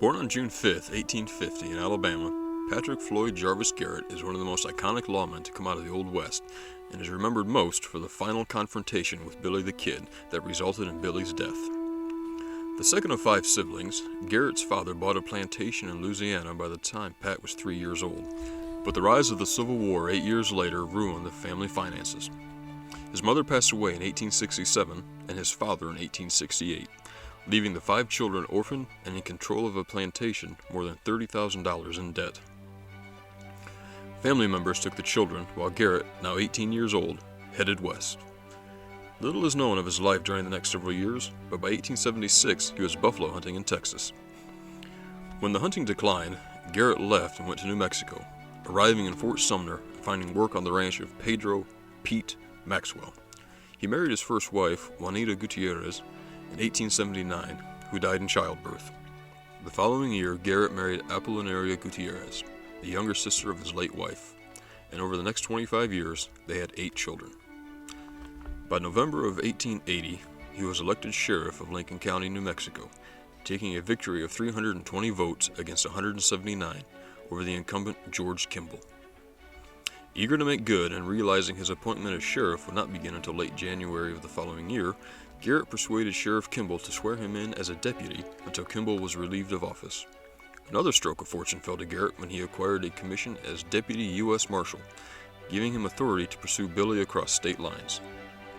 Born on June 5, 1850 in Alabama, Patrick Floyd Jarvis Garret is one of the most iconic lawmen to come out of the Old West and is remembered most for the final confrontation with Billy the Kid that resulted in Billy's death. The second of 5 siblings, Garrett's father bought a plantation in Louisiana by the time Pat was 3 years old, but the rise of the Civil War 8 years later ruined the family finances. His mother passed away in 1867 and his father in 1868, leaving the 5 children orphaned and in control of a plantation more than $30,000 in debt. Family members took the children while Garret, now 18 years old, headed west. Little is known of his life during the next several years, but by 1876 he was buffalo hunting in Texas. When the hunting declined, Garret left and went to New Mexico, arriving in Fort Sumner and finding work on the ranch of Pedro Pete Maxwell. He married his first wife, Juanita Gutierrez, in 1879, who died in childbirth. The following year, Garret married Apolinaria Gutierrez, the younger sister of his late wife, and over the next 25 years, they had 8 children. By November of 1880, he was elected sheriff of Lincoln County, New Mexico, taking a victory of 320 votes against 179 over the incumbent George Kimball. Eager to make good and realizing his appointment as sheriff would not begin until late January of the following year, Garret persuaded Sheriff Kimball to swear him in as a deputy until Kimball was relieved of office. Another stroke of fortune fell to Garret when he acquired a commission as Deputy U.S. Marshal, giving him authority to pursue Billy across state lines.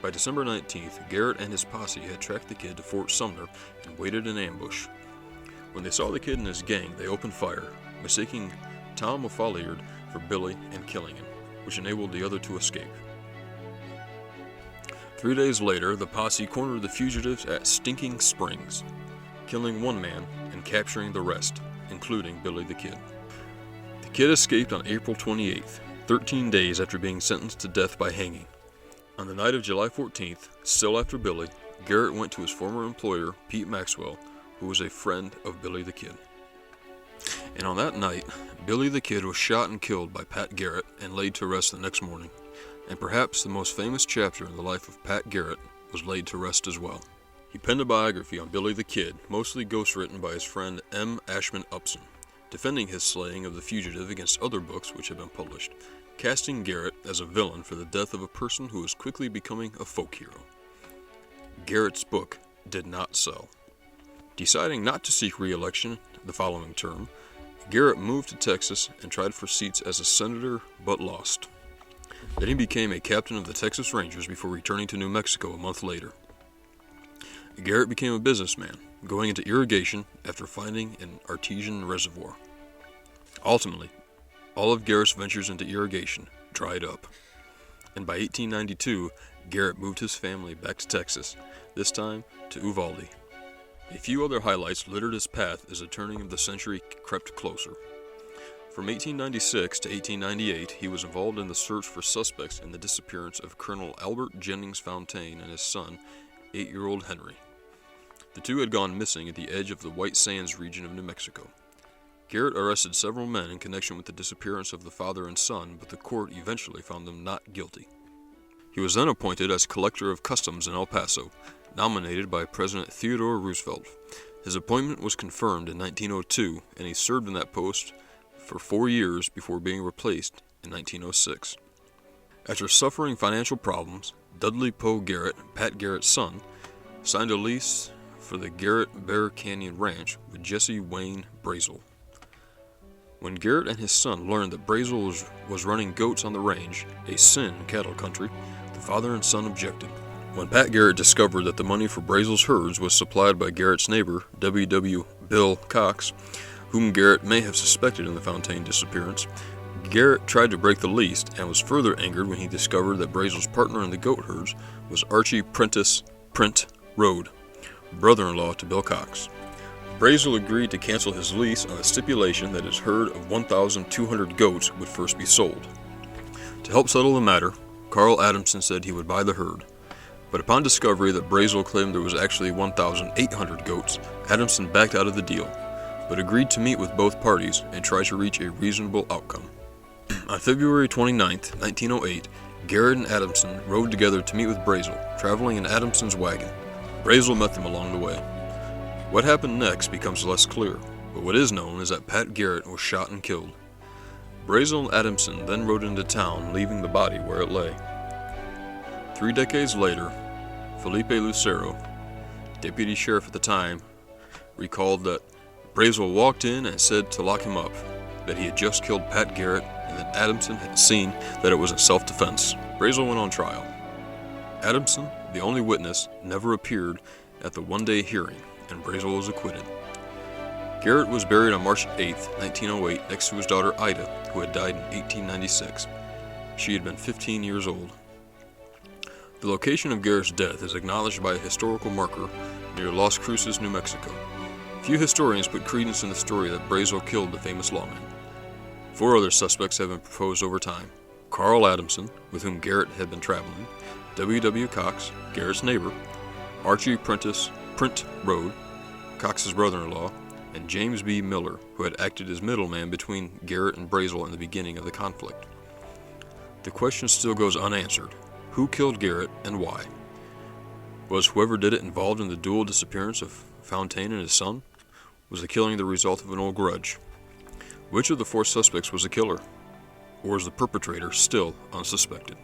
By December 19th, Garret and his posse had tracked the kid to Fort Sumner and waited in ambush. When they saw the kid and his gang, they opened fire, mistaking Tom O'Folliard for Billy and killing him, which enabled the other to escape. 3 days later, the posse cornered the fugitives at Stinking Springs, killing 1 man and capturing the rest, including Billy the Kid. The kid escaped on April 28th, 13 days after being sentenced to death by hanging. On the night of July 14th, still after Billy, Garret went to his former employer, Pete Maxwell, who was a friend of Billy the Kid. And on that night, Billy the Kid was shot and killed by Pat Garret and laid to rest the next morning. And perhaps the most famous chapter in the life of Pat Garret was laid to rest as well. He penned a biography on Billy the Kid, mostly ghostwritten by his friend M. Ashman Upson, defending his slaying of the fugitive against other books which had been published, casting Garret as a villain for the death of a person who was quickly becoming a folk hero. Garret's book did not sell. Deciding not to seek re-election the following term, Garret moved to Texas and tried for seats as a senator but lost. Then he became a captain of the Texas Rangers before returning to New Mexico a month later. Garret became a businessman, going into irrigation after finding an artesian reservoir. Ultimately, all of Garret's ventures into irrigation dried up, and by 1892, Garret moved his family back to Texas, this time to Uvalde. A few other highlights littered his path as the turning of the century crept closer. From 1896 to 1898, he was involved in the search for suspects in the disappearance of Colonel Albert Jennings Fontaine and his son, 8-year-old Henry. The two had gone missing at the edge of the White Sands region of New Mexico. Garret arrested several men in connection with the disappearance of the father and son, but the court eventually found them not guilty. He was then appointed as Collector of Customs in El Paso, nominated by President Theodore Roosevelt. His appointment was confirmed in 1902, and he served in that post for 4 years before being replaced in 1906. After suffering financial problems, Dudley Poe Garret, Pat Garret's son, signed a lease for the Garret Bear Canyon Ranch with Jesse Wayne Brazel. When Garret and his son learned that Brazel was running goats on the range, a sin in cattle country, the father and son objected. When Pat Garret discovered that the money for Brazel's herds was supplied by Garret's neighbor, W.W. Bill Cox, whom Garret may have suspected in the Fontaine disappearance, Garret tried to break the lease and was further angered when he discovered that Brazel's partner in the goat herds was Archie Prentice Print Road, brother-in-law to Bill Cox. Brazel agreed to cancel his lease on the stipulation that his herd of 1,200 goats would first be sold. To help settle the matter, Carl Adamson said he would buy the herd, but upon discovery that Brazel claimed there was actually 1,800 goats, Adamson backed out of the deal, but agreed to meet with both parties and try to reach a reasonable outcome. On February 29, 1908, Garret and Adamson rode together to meet with Brazel, traveling in Adamson's wagon. Brazel met them along the way. What happened next becomes less clear. but what is known is that Pat Garret was shot and killed. Brazel and Adamson then rode into town, leaving the body where it lay. 3 decades later, Felipe Lucero, deputy sheriff at the time, recalled that Brazel walked in and said to lock him up, that he had just killed Pat Garret, and that Adamson had seen that it was in self-defense. Brazel went on trial. Adamson, the only witness, never appeared at the one-day hearing, and Brazel was acquitted. Garret was buried on March 8, 1908, next to his daughter Ida, who had died in 1896. She had been 15 years old. The location of Garret's death is acknowledged by a historical marker near Las Cruces, New Mexico. Few historians put credence in the story that Brazel killed the famous lawman. 4 other suspects have been proposed over time: Carl Adamson, with whom Garret had been traveling; W. Cox, Garret's neighbor; Archie Prentice, Print Road, Cox's brother-in-law; and James B. Miller, who had acted as middleman between Garret and Brazel in the beginning of the conflict. The question still goes unanswered: who killed Garret and why? Was whoever did it involved in the dual disappearance of Fontaine and his son? Was the killing the result of an old grudge? Which of the 4 suspects was the killer? Or is the perpetrator still unsuspected?